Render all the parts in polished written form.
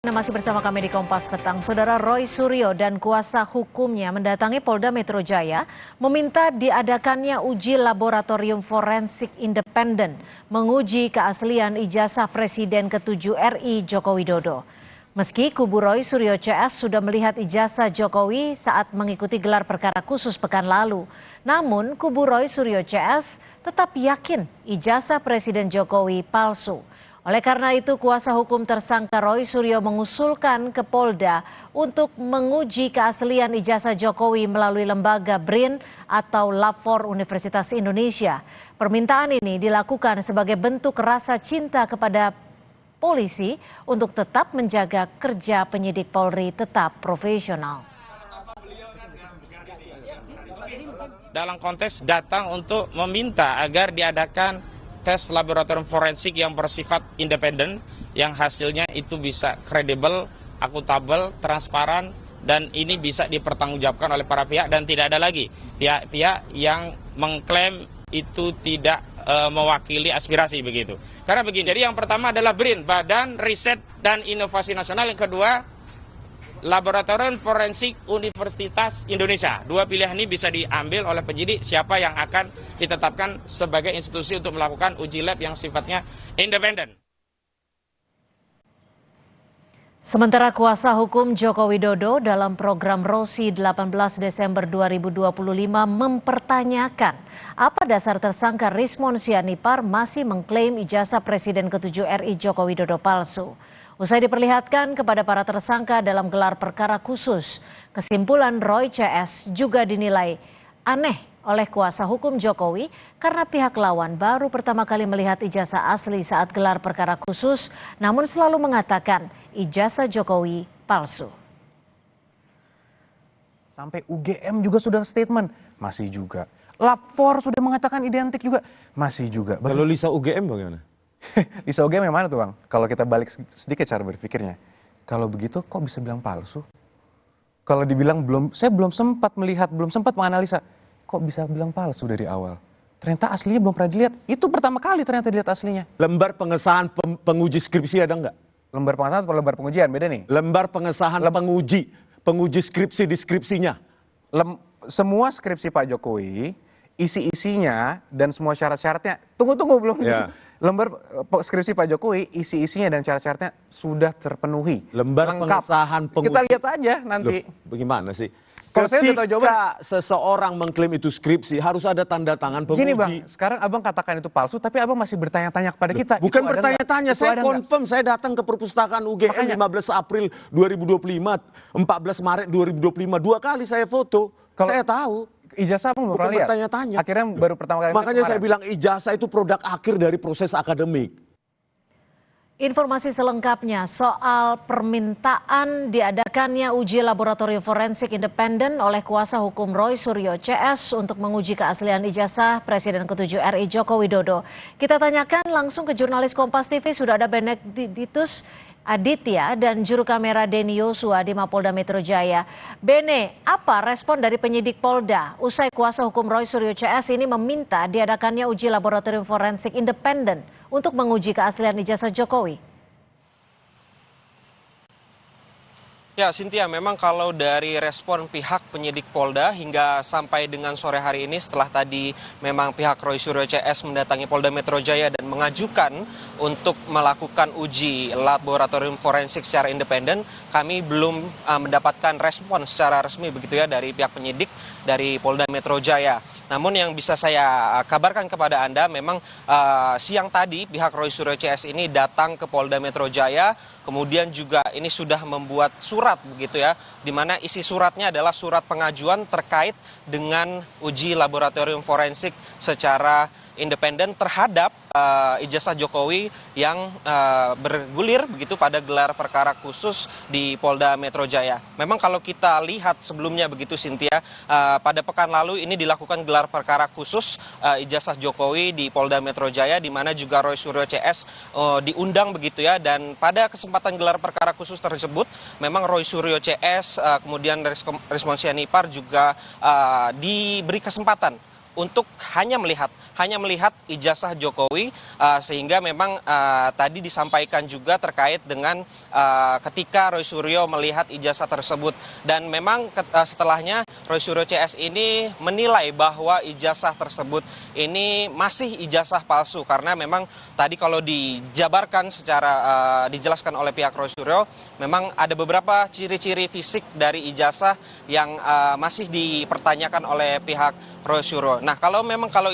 Anda masih bersama kami di Kompas Petang. Saudara Roy Suryo dan kuasa hukumnya mendatangi Polda Metro Jaya meminta diadakannya uji laboratorium forensik independen menguji keaslian ijazah Presiden ke-7 RI Joko Widodo. Meski kubu Roy Suryo CS sudah melihat ijazah Jokowi saat mengikuti gelar perkara khusus pekan lalu, namun kubu Roy Suryo CS tetap yakin ijazah Presiden Jokowi palsu. Oleh karena itu, kuasa hukum tersangka Roy Suryo mengusulkan ke Polda untuk menguji keaslian ijazah Jokowi melalui lembaga BRIN atau Lapor Universitas Indonesia. Permintaan ini dilakukan sebagai bentuk rasa cinta kepada polisi untuk tetap menjaga kerja penyidik Polri tetap profesional. Dalam konteks datang untuk meminta agar diadakan tes laboratorium forensik yang bersifat independen, yang hasilnya itu bisa kredibel, akuntabel, transparan, dan ini bisa dipertanggungjawabkan oleh para pihak dan tidak ada lagi pihak-pihak yang mengklaim itu tidak mewakili aspirasi begitu. Karena begini, jadi yang pertama adalah BRIN, Badan Riset dan Inovasi Nasional, yang kedua Laboratorium Forensik Universitas Indonesia. Dua pilihan ini bisa diambil oleh penyidik siapa yang akan ditetapkan sebagai institusi untuk melakukan uji lab yang sifatnya independen. Sementara kuasa hukum Joko Widodo dalam program Rosi 18 Desember 2025 mempertanyakan apa dasar tersangka Rismon Sianipar masih mengklaim ijazah Presiden ke-7 RI Joko Widodo palsu. Usai diperlihatkan kepada para tersangka dalam gelar perkara khusus, kesimpulan Roy CS juga dinilai aneh oleh kuasa hukum Jokowi karena pihak lawan baru pertama kali melihat ijazah asli saat gelar perkara khusus, namun selalu mengatakan ijazah Jokowi palsu. Sampai UGM juga sudah statement, masih juga. Lapor sudah mengatakan identik juga, masih juga. Kalau Lisa UGM bagaimana? Lisa UGM yang mana tuh Bang? Kalau kita balik sedikit cara berpikirnya. Kalau begitu kok bisa bilang palsu? Kalau dibilang saya belum sempat melihat, belum sempat menganalisa. Kok bisa bilang palsu dari awal? Ternyata aslinya belum pernah dilihat. Itu pertama kali ternyata dilihat aslinya. Lembar pengesahan penguji skripsi ada nggak? Lembar pengesahan atau lembar pengujian? Beda nih. Lembar pengesahan penguji skripsi deskripsinya. Semua skripsi Pak Jokowi, isi-isinya dan semua syarat-syaratnya. Tunggu belum. Ya. Lembar skripsi Pak Jokowi, isi-isinya dan syarat-syaratnya sudah terpenuhi. Lembar lengkap. Pengesahan penguji. Kita lihat aja nanti. Loh, bagaimana sih? Kalau saya udah tahu jawaban. Ketika seseorang mengklaim itu skripsi, harus ada tanda tangan penguji. Gini Bang, sekarang Abang katakan itu palsu, tapi Abang masih bertanya-tanya kepada kita. Bukan bertanya-tanya, saya confirm, saya datang ke perpustakaan UGM 15 April 2025, 14 Maret 2025, 2 kali saya foto. Saya tahu. Ijazah Abang belum pernah lihat? Bertanya-tanya. Akhirnya baru pertama kali. Makanya saya bilang ijazah itu produk akhir dari proses akademik. Informasi selengkapnya soal permintaan diadakannya uji laboratorium forensik independen oleh kuasa hukum Roy Suryo CS untuk menguji keaslian ijazah Presiden ke-7 RI Joko Widodo. Kita tanyakan langsung ke jurnalis Kompas TV, sudah ada Benediktus Aditya dan juru kamera Denny Yosua di Mapolda Metro Jaya. Bene, apa respon dari penyidik Polda usai kuasa hukum Roy Suryo CS ini meminta diadakannya uji laboratorium forensik independen untuk menguji keaslian ijazah Jokowi? Ya, Cynthia, memang kalau dari respon pihak penyidik Polda hingga sampai dengan sore hari ini, setelah tadi memang pihak Roy Suryo CS mendatangi Polda Metro Jaya dan mengajukan untuk melakukan uji laboratorium forensik secara independen, kami belum mendapatkan respon secara resmi begitu ya dari pihak penyidik dari Polda Metro Jaya. Namun yang bisa saya kabarkan kepada Anda, memang siang tadi pihak Roy Suryo CS ini datang ke Polda Metro Jaya, kemudian juga ini sudah membuat surat begitu ya, di mana isi suratnya adalah surat pengajuan terkait dengan uji laboratorium forensik secara independen terhadap ijazah Jokowi yang bergulir begitu pada gelar perkara khusus di Polda Metro Jaya. Memang kalau kita lihat sebelumnya begitu Cynthia, pada pekan lalu ini dilakukan gelar perkara khusus ijazah Jokowi di Polda Metro Jaya, di mana juga Roy Suryo CS diundang begitu ya, dan pada kesempatan gelar perkara khusus tersebut memang Roy Suryo CS kemudian Rismon Sianipar juga diberi kesempatan untuk hanya melihat ijazah Jokowi, sehingga memang tadi disampaikan juga terkait dengan ketika Roy Suryo melihat ijazah tersebut, dan memang setelahnya Roy Suryo CS ini menilai bahwa ijazah tersebut ini masih ijazah palsu, karena memang tadi kalau dijabarkan secara dijelaskan oleh pihak Roy Suryo, memang ada beberapa ciri-ciri fisik dari ijazah yang masih dipertanyakan oleh pihak Roy Suryo. Nah, kalau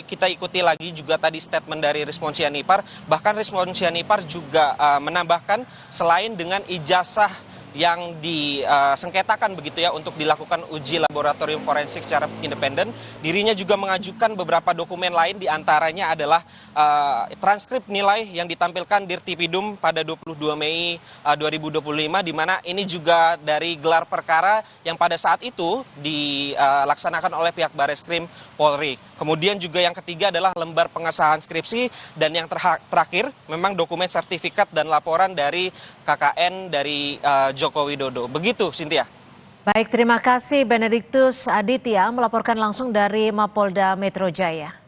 kita ikuti lagi juga tadi statement dari Rismon Sianipar, bahkan Rismon Sianipar juga menambahkan selain dengan ijazah yang disengketakan begitu ya untuk dilakukan uji laboratorium forensik secara independen, dirinya juga mengajukan beberapa dokumen lain, diantaranya adalah transkrip nilai yang ditampilkan Dirtipidum pada 22 Mei 2025, di mana ini juga dari gelar perkara yang pada saat itu dilaksanakan oleh pihak Bareskrim Polri. Kemudian juga yang ketiga adalah lembar pengesahan skripsi, dan yang terakhir memang dokumen sertifikat dan laporan dari KKN dari Joko Widodo. Begitu, Cynthia. Baik, terima kasih Benediktus Aditya melaporkan langsung dari Mapolda Metro Jaya.